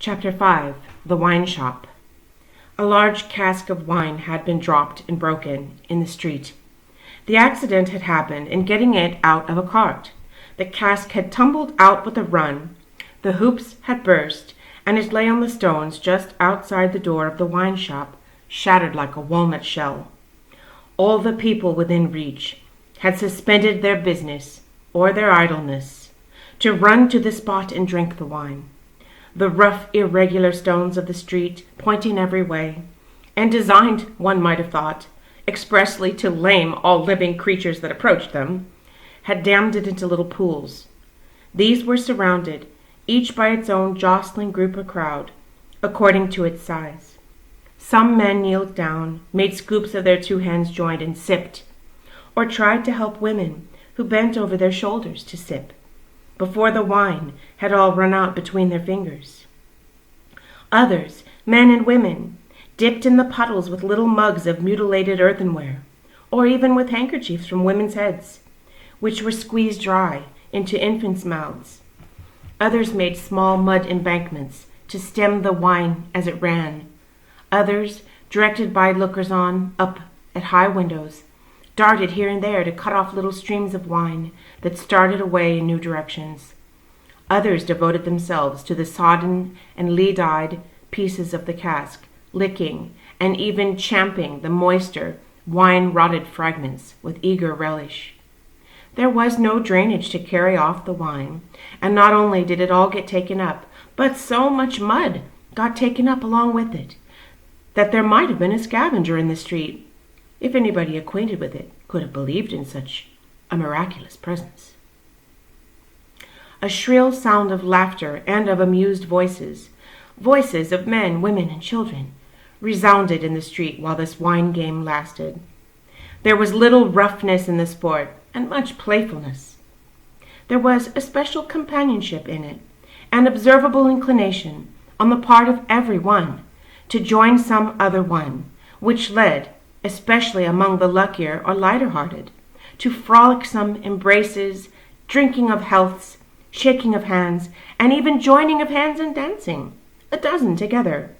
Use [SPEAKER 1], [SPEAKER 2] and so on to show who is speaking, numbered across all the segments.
[SPEAKER 1] Chapter 5. The Wine Shop. A large cask of wine had been dropped and broken in the street. The accident had happened in getting it out of a cart. The cask had tumbled out with a run, the hoops had burst, and it lay on the stones just outside the door of the wine shop, shattered like a walnut shell. All the people within reach had suspended their business or their idleness to run to the spot and drink the wine. The rough, irregular stones of the street, pointing every way, and designed, one might have thought, expressly to lame all living creatures that approached them, had dammed it into little pools. These were surrounded, each by its own jostling group or crowd, according to its size. Some men kneeled down, made scoops of their two hands joined and sipped, or tried to help women who bent over their shoulders to sip, before the wine had all run out between their fingers. Others, men and women, dipped in the puddles with little mugs of mutilated earthenware, or even with handkerchiefs from women's heads, which were squeezed dry into infants' mouths. Others made small mud embankments to stem the wine as it ran. Others, directed by lookers-on up at high windows, darted here and there to cut off little streams of wine that started away in new directions. Others devoted themselves to the sodden and lead-eyed pieces of the cask, licking and even champing the moister, wine-rotted fragments with eager relish. There was no drainage to carry off the wine, and not only did it all get taken up, but so much mud got taken up along with it, that there might have been a scavenger in the street, if anybody acquainted with it could have believed in such a miraculous presence. A shrill sound of laughter and of amused voices of men, women, and children, resounded in the street while this wine game lasted. There was little roughness in the sport, and much playfulness. There was a special companionship in it, an observable inclination on the part of every one to join some other one, which led, especially among the luckier or lighter-hearted, to frolicsome embraces, drinking of healths, shaking of hands, and even joining of hands in dancing, a dozen together.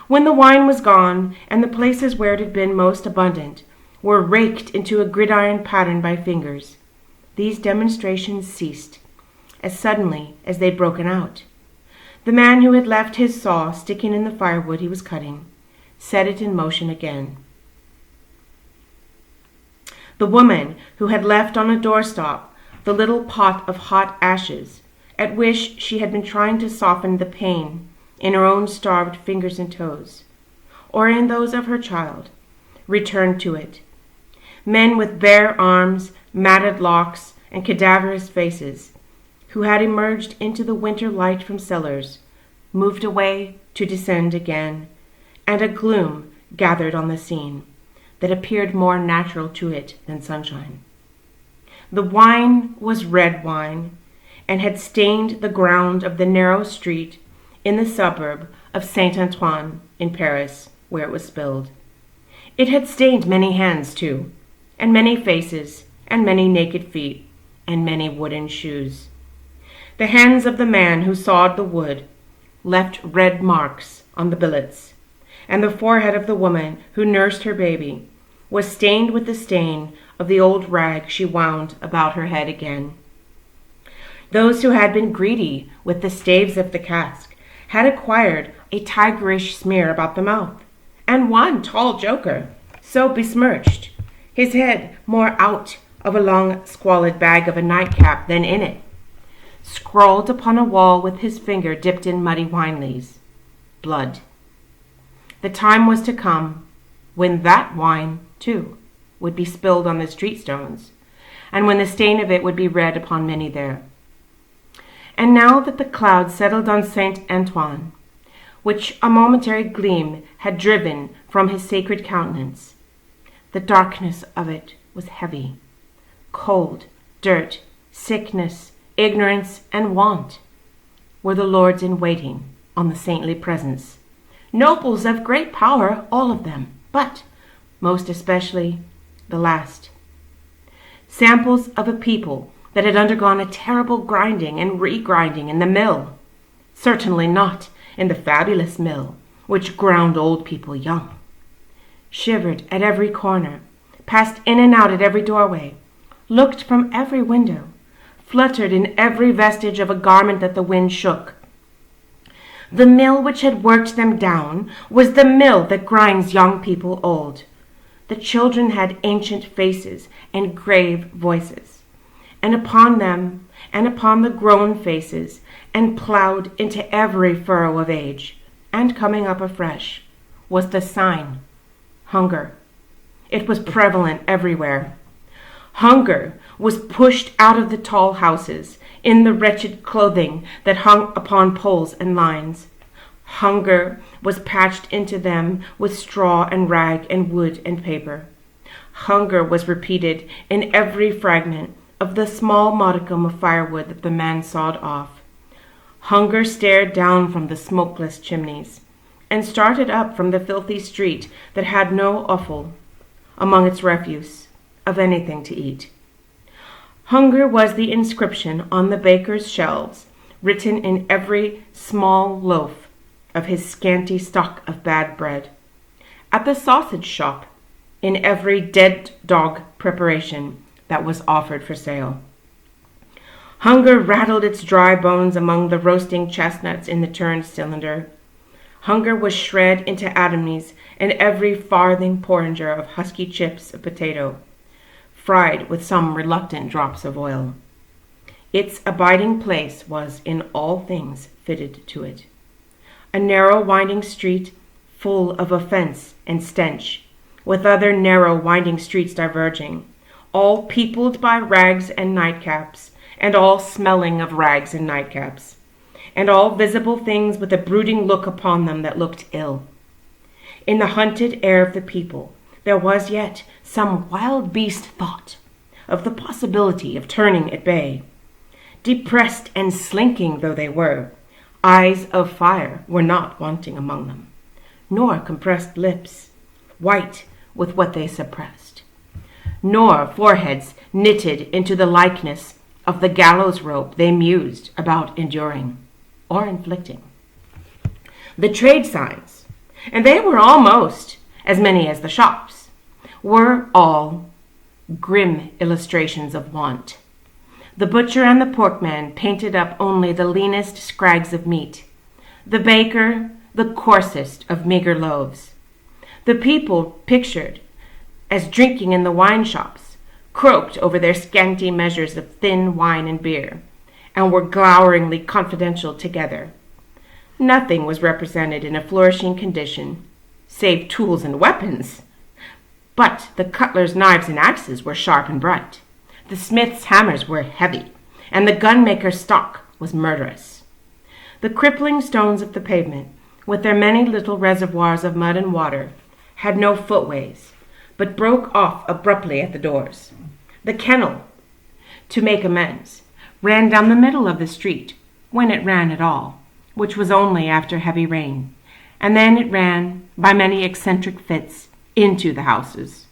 [SPEAKER 1] When the wine was gone, and the places where it had been most abundant were raked into a gridiron pattern by fingers, these demonstrations ceased, as suddenly as they'd broken out. The man who had left his saw sticking in the firewood he was cutting set it in motion again. The woman who had left on a doorstop the little pot of hot ashes, at which she had been trying to soften the pain in her own starved fingers and toes, or in those of her child, returned to it. Men with bare arms, matted locks, and cadaverous faces, who had emerged into the winter light from cellars, moved away to descend again, and a gloom gathered on the scene that appeared more natural to it than sunshine. The wine was red wine, and had stained the ground of the narrow street in the suburb of Saint-Antoine in Paris, where it was spilled. It had stained many hands, too, and many faces, and many naked feet, and many wooden shoes. The hands of the man who sawed the wood left red marks on the billets, and the forehead of the woman who nursed her baby was stained with the stain of the old rag she wound about her head again. Those who had been greedy with the staves of the cask had acquired a tigerish smear about the mouth, and one tall joker, so besmirched, his head more out of a long squalid bag of a nightcap than in it, scrawled upon a wall with his finger dipped in muddy wine lees, blood. The time was to come when that wine, too, would be spilled on the street stones, and when the stain of it would be read upon many there. And now that the cloud settled on Saint-Antoine, which a momentary gleam had driven from his sacred countenance, the darkness of it was heavy. Cold, dirt, sickness, ignorance, and want were the lords in waiting on the saintly presence, nobles of great power, all of them, but most especially the last. Samples of a people that had undergone a terrible grinding and regrinding in the mill, certainly not in the fabulous mill, which ground old people young, shivered at every corner, passed in and out at every doorway, looked from every window, fluttered in every vestige of a garment that the wind shook. The mill which had worked them down was the mill that grinds young people old. The children had ancient faces and grave voices, and upon them and upon the grown faces, and ploughed into every furrow of age, and coming up afresh, was the sign, hunger. It was prevalent everywhere. Hunger was pushed out of the tall houses in the wretched clothing that hung upon poles and lines. Hunger was patched into them with straw and rag and wood and paper. Hunger was repeated in every fragment of the small modicum of firewood that the man sawed off. Hunger stared down from the smokeless chimneys, and started up from the filthy street that had no offal among its refuse of anything to eat. Hunger was the inscription on the baker's shelves, written in every small loaf of his scanty stock of bad bread, at the sausage shop, in every dead dog preparation that was offered for sale. Hunger rattled its dry bones among the roasting chestnuts in the turned cylinder. Hunger was shred into atomies in every farthing porringer of husky chips of potato, fried with some reluctant drops of oil. Its abiding place was in all things fitted to it. A narrow winding street full of offense and stench, with other narrow winding streets diverging, all peopled by rags and nightcaps, and all smelling of rags and nightcaps, and all visible things with a brooding look upon them that looked ill. In the hunted air of the people there was yet some wild beast thought of the possibility of turning at bay. Depressed and slinking though they were, eyes of fire were not wanting among them, nor compressed lips, white with what they suppressed, nor foreheads knitted into the likeness of the gallows rope they mused about enduring or inflicting. The trade signs, and they were almost as many as the shops, were all grim illustrations of want. The butcher and the porkman painted up only the leanest scrags of meat, the baker the coarsest of meager loaves. The people pictured as drinking in the wine shops croaked over their scanty measures of thin wine and beer, and were gloweringly confidential together. Nothing was represented in a flourishing condition, save tools and weapons, but the cutler's knives and axes were sharp and bright. The smith's hammers were heavy, and the gunmaker's stock was murderous. The crippling stones of the pavement, with their many little reservoirs of mud and water, had no footways, but broke off abruptly at the doors. The kennel, to make amends, ran down the middle of the street, when it ran at all, which was only after heavy rain, and then it ran, by many eccentric fits, into the houses.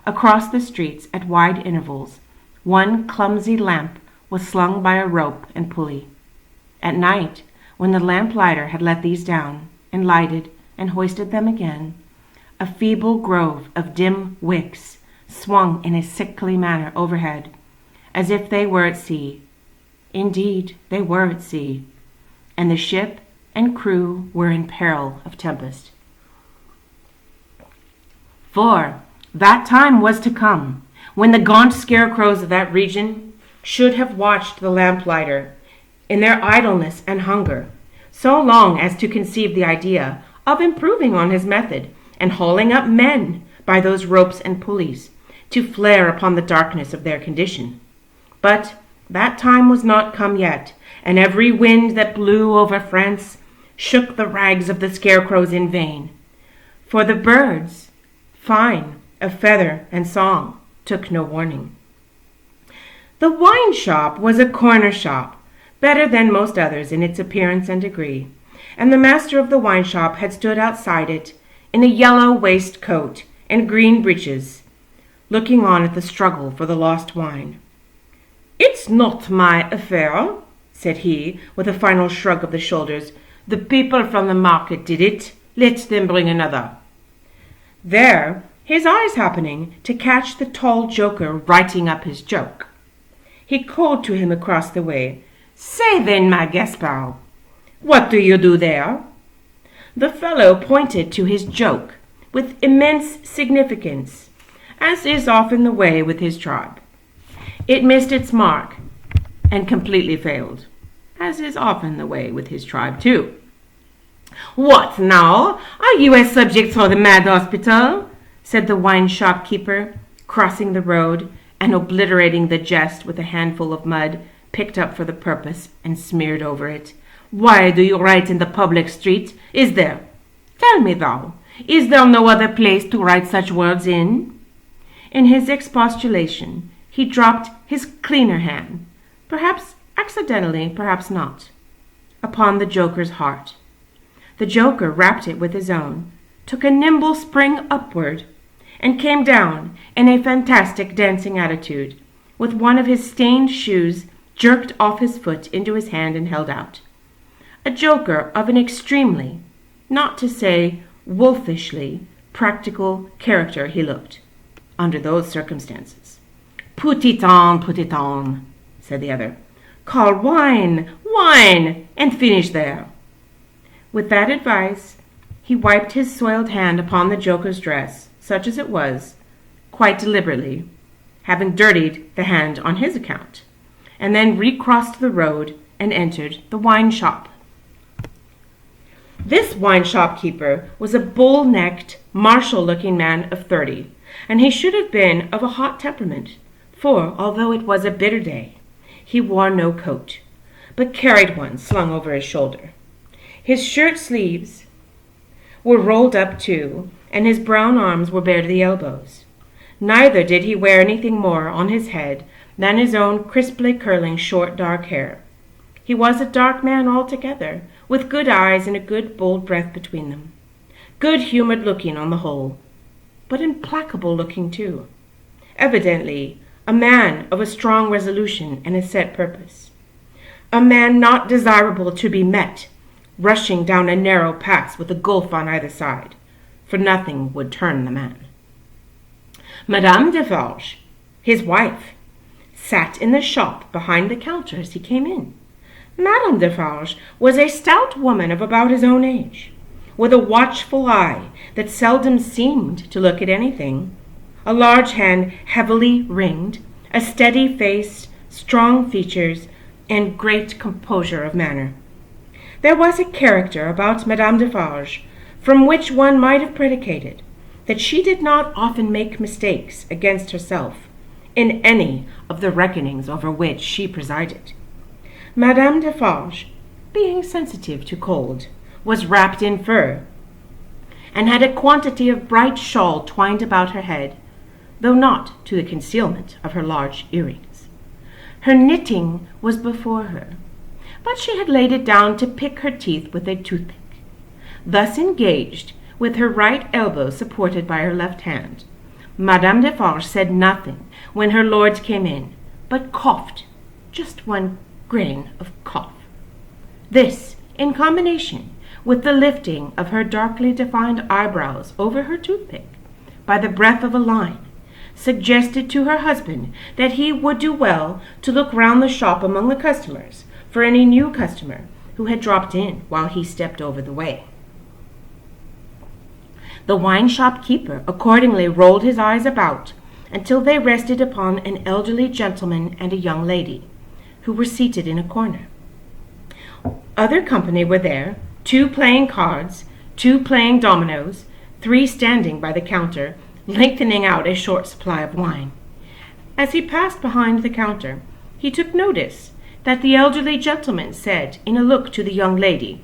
[SPEAKER 1] Across the streets, at wide intervals, one clumsy lamp was slung by a rope and pulley. At night, when the lamplighter had let these down, and lighted, and hoisted them again, a feeble grove of dim wicks swung in a sickly manner overhead, as if they were at sea. Indeed, they were at sea, and the ship and crew were in peril of tempest. For that time was to come, when the gaunt scarecrows of that region should have watched the lamplighter in their idleness and hunger, so long as to conceive the idea of improving on his method and hauling up men by those ropes and pulleys to flare upon the darkness of their condition. But that time was not come yet, and every wind that blew over France shook the rags of the scarecrows in vain. For the birds, fine of feather and song, took no warning. The wine shop was a corner shop, better than most others in its appearance and degree, and the master of the wine shop had stood outside it in a yellow waistcoat and green breeches, looking on at the struggle for the lost wine. "It's not my affair," said he, with a final shrug of the shoulders, The people from the market did it. Let them bring another. There, his eyes happening to catch the tall joker writing up his joke, he called to him across the way, "Say then, my Gaspard, what do you do there?" The fellow pointed to his joke with immense significance, as is often the way with his tribe. It missed its mark and completely failed, as is often the way with his tribe too. "What now? Are you a subject for the mad hospital?" said the wine shop keeper, crossing the road and obliterating the jest with a handful of mud picked up for the purpose and smeared over it. "Why do you write in the public street? Is there? Tell me thou, is there no other place to write such words in?" In his expostulation, he dropped his cleaner hand, perhaps accidentally, perhaps not, upon the joker's heart. The joker rapped it with his own, took a nimble spring upward, and came down in a fantastic dancing attitude, with one of his stained shoes jerked off his foot into his hand and held out. A joker of an extremely, not to say wolfishly, practical character he looked, under those circumstances. Put it on, said the other. "Call wine, wine, and finish there." With that advice, he wiped his soiled hand upon the joker's dress, such as it was, quite deliberately, having dirtied the hand on his account, and then recrossed the road and entered the wine shop. This wine shop keeper was a bull-necked, martial-looking man of 30, and he should have been of a hot temperament, for, although it was a bitter day, he wore no coat, but carried one slung over his shoulder. His shirt sleeves were rolled up too, and his brown arms were bare to the elbows. Neither did he wear anything more on his head than his own crisply curling short dark hair. He was a dark man altogether, with good eyes and a good bold breath between them. Good-humored looking on the whole, but implacable looking too. Evidently a man of a strong resolution and a set purpose. A man not desirable to be met, rushing down a narrow pass with a gulf on either side, for nothing would turn the man. Madame Defarge, his wife, sat in the shop behind the counter as he came in. Madame Defarge was a stout woman of about his own age, with a watchful eye that seldom seemed to look at anything, a large hand heavily ringed, a steady face, strong features, and great composure of manner. There was a character about Madame Defarge from which one might have predicated that she did not often make mistakes against herself in any of the reckonings over which she presided. Madame Defarge, being sensitive to cold, was wrapped in fur, and had a quantity of bright shawl twined about her head, though not to the concealment of her large earrings. Her knitting was before her, but she had laid it down to pick her teeth with a toothpick. Thus engaged, with her right elbow supported by her left hand, Madame Defarge said nothing when her lord came in, but coughed, just one grain of cough. This, in combination with the lifting of her darkly defined eyebrows over her toothpick by the breadth of a line, suggested to her husband that he would do well to look round the shop among the customers for any new customer who had dropped in while he stepped over the way. The wine shop keeper accordingly rolled his eyes about until they rested upon an elderly gentleman and a young lady, who were seated in a corner. Other company were there, 2 playing cards, 2 playing dominoes, 3 standing by the counter, lengthening out a short supply of wine. As he passed behind the counter, he took notice that the elderly gentleman said in a look to the young lady,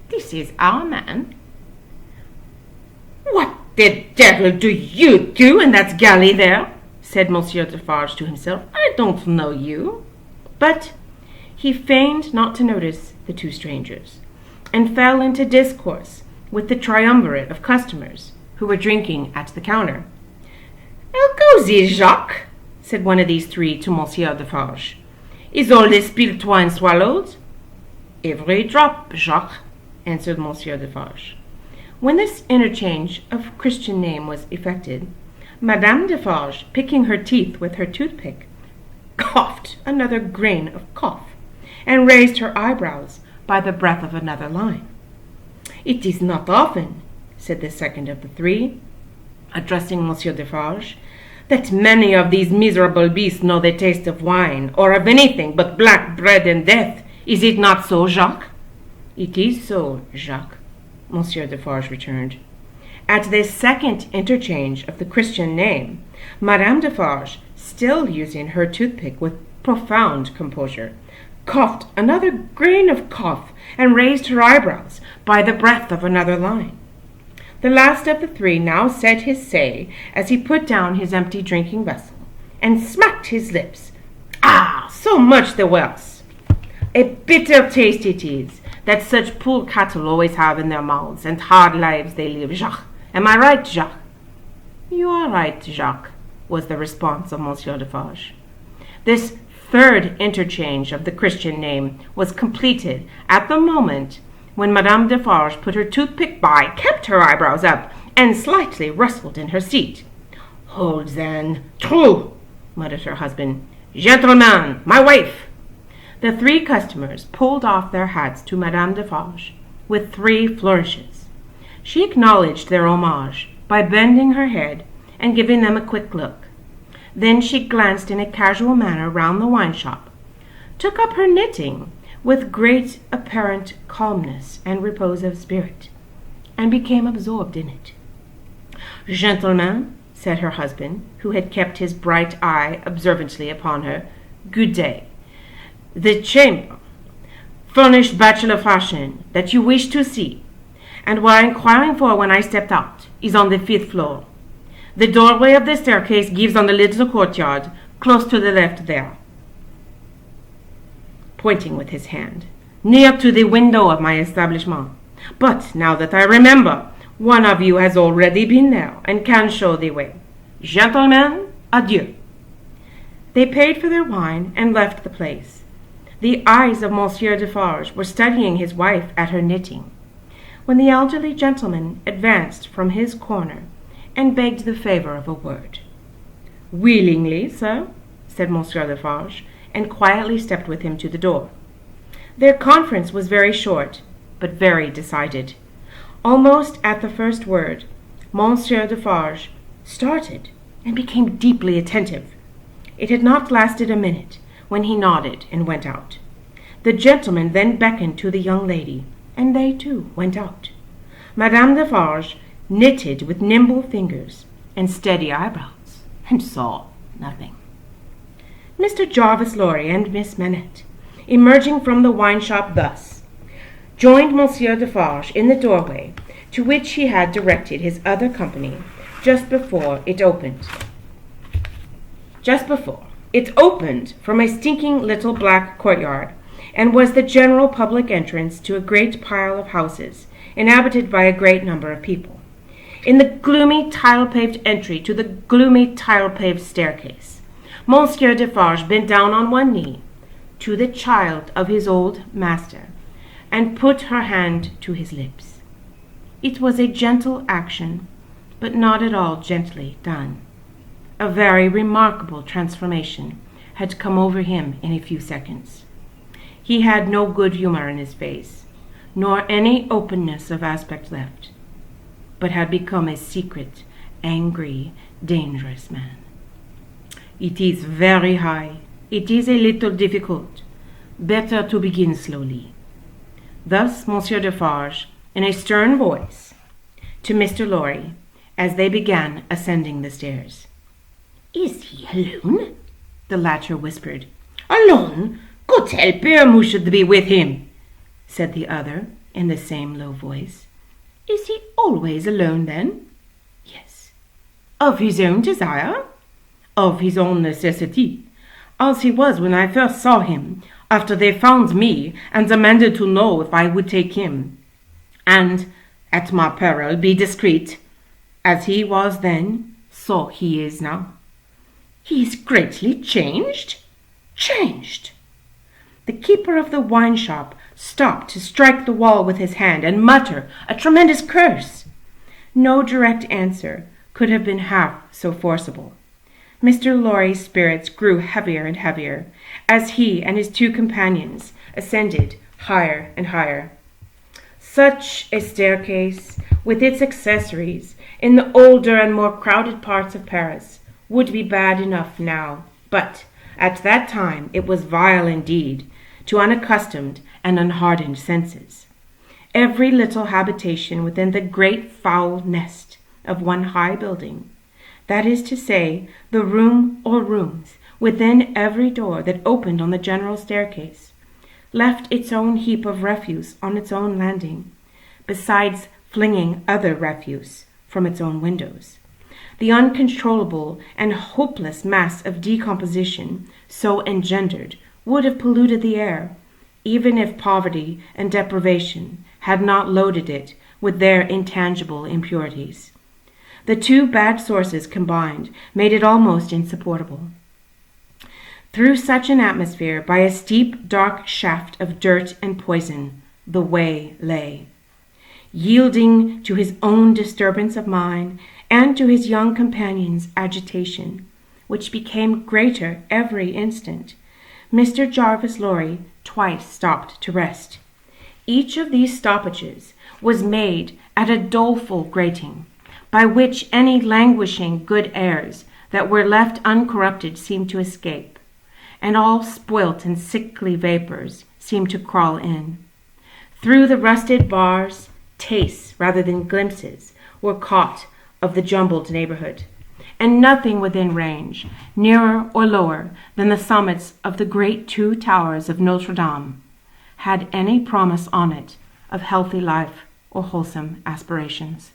[SPEAKER 1] "This is our man." "What the devil do you do in that galley there?" said Monsieur Defarge to himself. "I don't know you." But he feigned not to notice the 2 strangers, and fell into discourse with the triumvirate of customers who were drinking at the counter. "How goes it, Jacques?" said one of these 3 to Monsieur Defarge. "Is all the spilt wine swallowed?" "Every drop, Jacques," answered Monsieur Defarge. When this interchange of Christian name was effected, Madame Defarge, picking her teeth with her toothpick, coughed another grain of cough, and raised her eyebrows by the breadth of another line. "It is not often," said the second of the three, addressing Monsieur Defarge, "that many of these miserable beasts know the taste of wine, or of anything but black bread and death. Is it not so, Jacques?" "It is so, Jacques," Monsieur Defarge returned. At this second interchange of the Christian name, Madame Defarge, still using her toothpick with profound composure, coughed another grain of cough and raised her eyebrows by the breadth of another line. The last of the three now said his say as he put down his empty drinking vessel and smacked his lips. "Ah, so much the worse! A bitter taste it is that such poor cattle always have in their mouths, and hard lives they live, Jacques. Am I right, Jacques?" "You are right, Jacques," was the response of Monsieur Defarge. This third interchange of the Christian name was completed at the moment when Madame Defarge put her toothpick by, kept her eyebrows up, and slightly rustled in her seat. "Hold then, true," muttered her husband. "Gentlemen, my wife." The three customers pulled off their hats to Madame Defarge with three flourishes. She acknowledged their homage by bending her head and giving them a quick look. Then she glanced in a casual manner round the wine shop, took up her knitting with great apparent calmness and repose of spirit, and became absorbed in it. "Gentlemen," said her husband, who had kept his bright eye observantly upon her, "good day. The chamber, furnished bachelor fashion, that you wish to see, and were inquiring for when I stepped out, is on the 5th floor. The doorway of the staircase gives on the little courtyard, close to the left there," pointing with his hand, "near to the window of my establishment. But now that I remember, one of you has already been there, and can show the way. Gentlemen, adieu." They paid for their wine and left the place. The eyes of Monsieur Defarge were studying his wife at her knitting, when the elderly gentleman advanced from his corner and begged the favor of a word. "Willingly, sir," said Monsieur Defarge, and quietly stepped with him to the door. Their conference was very short, but very decided. Almost at the first word, Monsieur Defarge started and became deeply attentive. It had not lasted a minute when he nodded and went out. The gentleman then beckoned to the young lady, and they too went out. Madame Defarge knitted with nimble fingers and steady eyebrows, and saw nothing. Mr. Jarvis Lorry and Miss Manette, emerging from the wine shop thus, joined Monsieur Defarge in the doorway to which he had directed his other company just before it opened. It opened from a stinking little black courtyard, and was the general public entrance to a great pile of houses, inhabited by a great number of people. In the gloomy tile-paved entry to the gloomy tile-paved staircase, Monsieur Defarge bent down on one knee to the child of his old master, and put her hand to his lips. It was a gentle action, but not at all gently done. A very remarkable transformation had come over him in a few seconds. He had no good humor in his face, nor any openness of aspect left, but had become a secret, angry, dangerous man. "It is very high. It is a little difficult. Better to begin slowly." Thus Monsieur Defarge, in a stern voice, to Mr. Lorry, as they began ascending the stairs. "Is he alone?" the latter whispered. "Alone? God help him who should be with him," said the other, in the same low voice. "Is he always alone, then?" "Yes." "Of his own desire?" "Of his own necessity, as he was when I first saw him, after they found me and demanded to know if I would take him, and, at my peril, be discreet. As he was then, so he is now." "He is greatly changed?" "Changed!" The keeper of the wine shop stopped to strike the wall with his hand and mutter a tremendous curse. No direct answer could have been half so forcible. Mr. Lorry's spirits grew heavier and heavier as he and his two companions ascended higher and higher. Such a staircase, with its accessories, in the older and more crowded parts of Paris, would be bad enough now, but at that time it was vile indeed to unaccustomed and unhardened senses. Every little habitation within the great foul nest of one high building, that is to say, the room or rooms within every door that opened on the general staircase, left its own heap of refuse on its own landing, besides flinging other refuse from its own windows. The uncontrollable and hopeless mass of decomposition so engendered would have polluted the air, even if poverty and deprivation had not loaded it with their intangible impurities. The two bad sources combined made it almost insupportable. Through such an atmosphere, by a steep, dark shaft of dirt and poison, the way lay. Yielding to his own disturbance of mind and to his young companion's agitation, which became greater every instant, Mr. Jarvis Lorry twice stopped to rest. Each of these stoppages was made at a doleful grating, by which any languishing good airs that were left uncorrupted seemed to escape, and all spoilt and sickly vapors seemed to crawl in. Through the rusted bars, tastes rather than glimpses were caught of the jumbled neighborhood, and nothing within range, nearer or lower than the summits of the great two towers of Notre Dame, had any promise on it of healthy life or wholesome aspirations.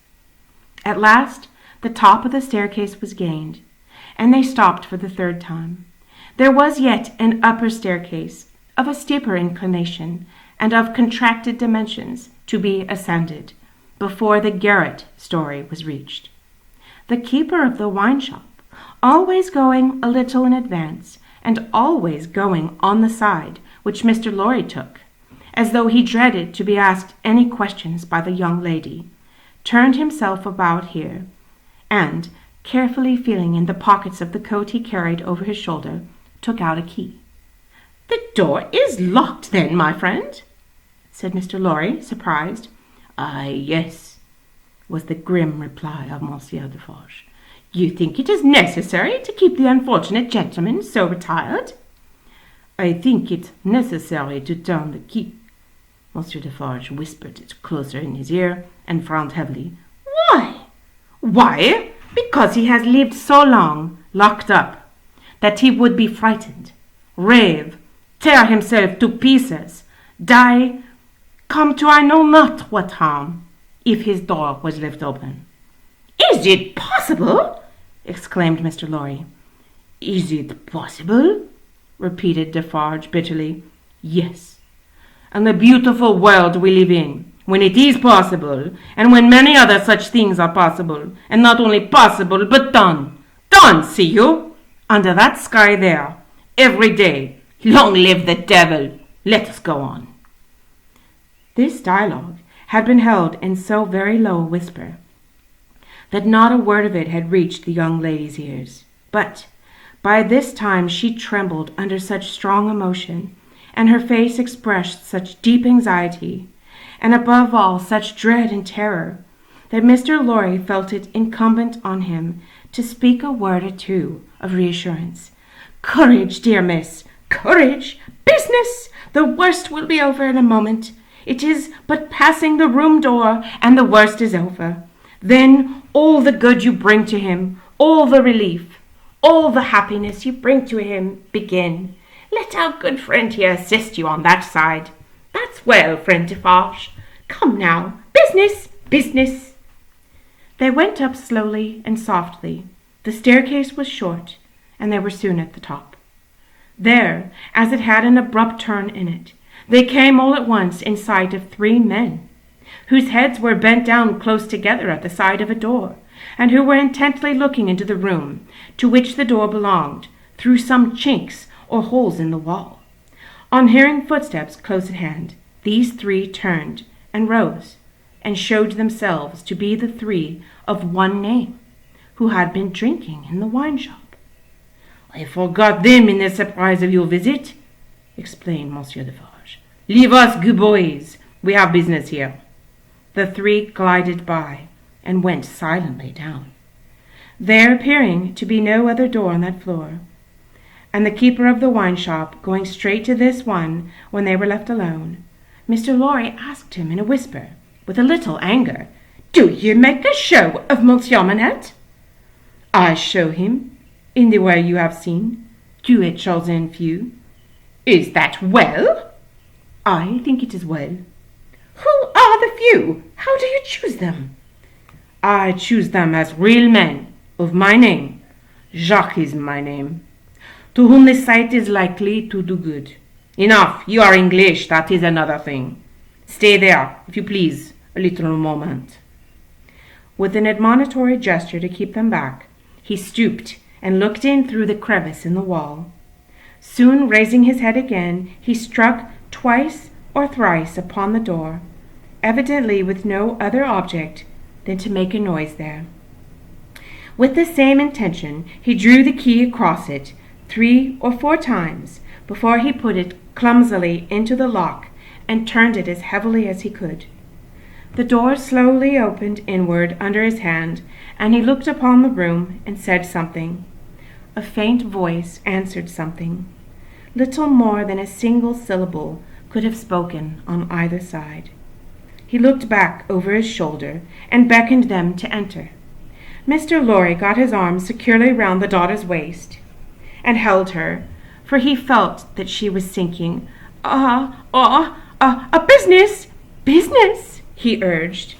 [SPEAKER 1] At last, the top of the staircase was gained, and they stopped for the third time. There was yet an upper staircase of a steeper inclination and of contracted dimensions to be ascended before the garret story was reached. The keeper of the wine shop, always going a little in advance and always going on the side which Mr. Lorry took, as though he dreaded to be asked any questions by the young lady, turned himself about here, and, carefully feeling in the pockets of the coat he carried over his shoulder, took out a key. "The door is locked, then, my friend?" said Mr. Lorry, surprised. Yes," was the grim reply of Monsieur Defarge. "You think it is necessary to keep the unfortunate gentleman so retired?" "I think it necessary to turn the key." Monsieur Defarge whispered it closer in his ear, and frowned heavily. "Why?" "Why? Because he has lived so long locked up that he would be frightened, rave, tear himself to pieces, die, come to I know not what harm, if his door was left open." "Is it possible?" exclaimed Mr. Lorry. "Is it possible?" repeated Defarge bitterly. "Yes, and the beautiful world we live in, when it is possible, and when many other such things are possible, and not only possible, but done. Done, see you, under that sky there, every day. Long live the devil! Let us go on." This dialogue had been held in so very low a whisper that not a word of it had reached the young lady's ears. But by this time she trembled under such strong emotion, and her face expressed such deep anxiety, and above all such dread and terror, that Mr. Lorry felt it incumbent on him to speak a word or two of reassurance. "Courage, dear miss, courage! Business! The worst will be over in a moment. It is but passing the room door, and the worst is over. Then all the good you bring to him, all the relief, all the happiness you bring to him, begin. Let our good friend here assist you on that side. That's well, friend Defarge. Come now, business, business." They went up slowly and softly. The staircase was short, and they were soon at the top. There, as it had an abrupt turn in it, they came all at once in sight of 3 men, whose heads were bent down close together at the side of a door, and who were intently looking into the room to which the door belonged, through some chinks or holes in the wall. On hearing footsteps close at hand, These three turned and rose, and showed themselves to be the three of one name, who had been drinking in the wine shop. "I forgot them in the surprise of your visit," explained Monsieur Defarge. "Leave us, good boys. We have business here." The three glided by, and went silently down, there appearing to be no other door on that floor, and the keeper of the wine shop going straight to this one when they were left alone. Mr. Lorry asked him in a whisper, with a little anger, "Do you make a show of Monsieur Manette?" "I show him, in the way you have seen, to a chosen few." "Is that well?" "I think it is well." "Who are the few? How do you choose them?" "I choose them as real men, of my name. Jacques is my name, to whom the sight is likely to do good. Enough, you are English, that is another thing. Stay there, if you please, a little moment." With an admonitory gesture to keep them back, he stooped and looked in through the crevice in the wall. Soon raising his head again, he struck twice or thrice upon the door, evidently with no other object than to make a noise there. With the same intention, he drew the key across it 3 or 4 times before he put it clumsily into the lock and turned it as heavily as he could. The door slowly opened inward under his hand, and he looked upon the room and said something. A faint voice answered something. Little more than a single syllable could have spoken on either side. He looked back over his shoulder and beckoned them to enter. Mr. Lorry got his arm securely round the daughter's waist and held her, for he felt that she was sinking. Business! Business!" he urged,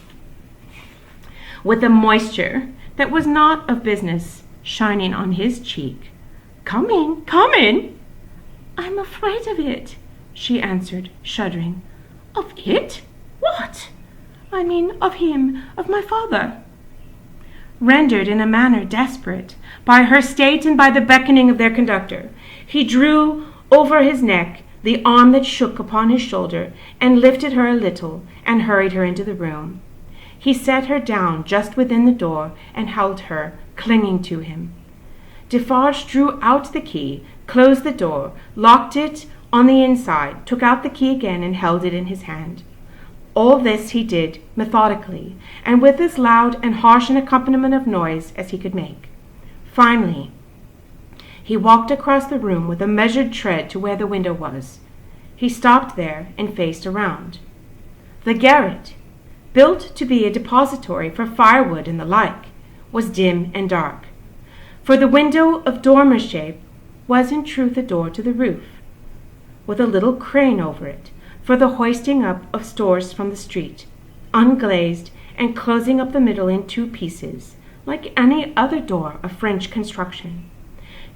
[SPEAKER 1] with a moisture that was not of business shining on his cheek. "Come in, come in." "I'm afraid of it," she answered, shuddering. "Of it? What?" "I mean of him, of my father." Rendered in a manner desperate by her state and by the beckoning of their conductor, he drew over his neck the arm that shook upon his shoulder, and lifted her a little, and hurried her into the room. He set her down just within the door, and held her, clinging to him. Defarge drew out the key, closed the door, locked it on the inside, took out the key again, and held it in his hand. All this he did methodically, and with as loud and harsh an accompaniment of noise as he could make. Finally, he walked across the room with a measured tread to where the window was. He stopped there and faced around. The garret, built to be a depository for firewood and the like, was dim and dark, for the window of dormer shape was in truth a door to the roof, with a little crane over it for the hoisting up of stores from the street, unglazed and closing up the middle in 2 pieces, like any other door of French construction.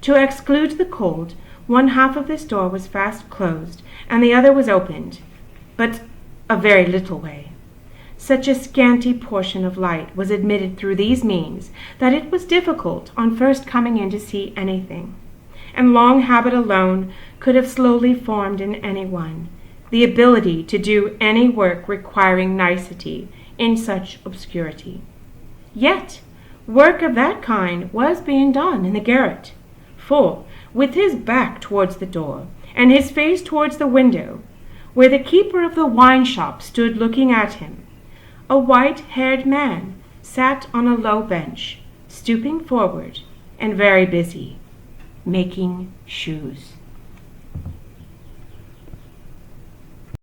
[SPEAKER 1] To exclude the cold, one half of this door was fast closed, and the other was opened, but a very little way. Such a scanty portion of light was admitted through these means that it was difficult on first coming in to see anything, and long habit alone could have slowly formed in any one the ability to do any work requiring nicety in such obscurity. Yet work of that kind was being done in the garret, for, with his back towards the door, and his face towards the window, where the keeper of the wine shop stood looking at him, a white-haired man sat on a low bench, stooping forward, and very busy, making shoes.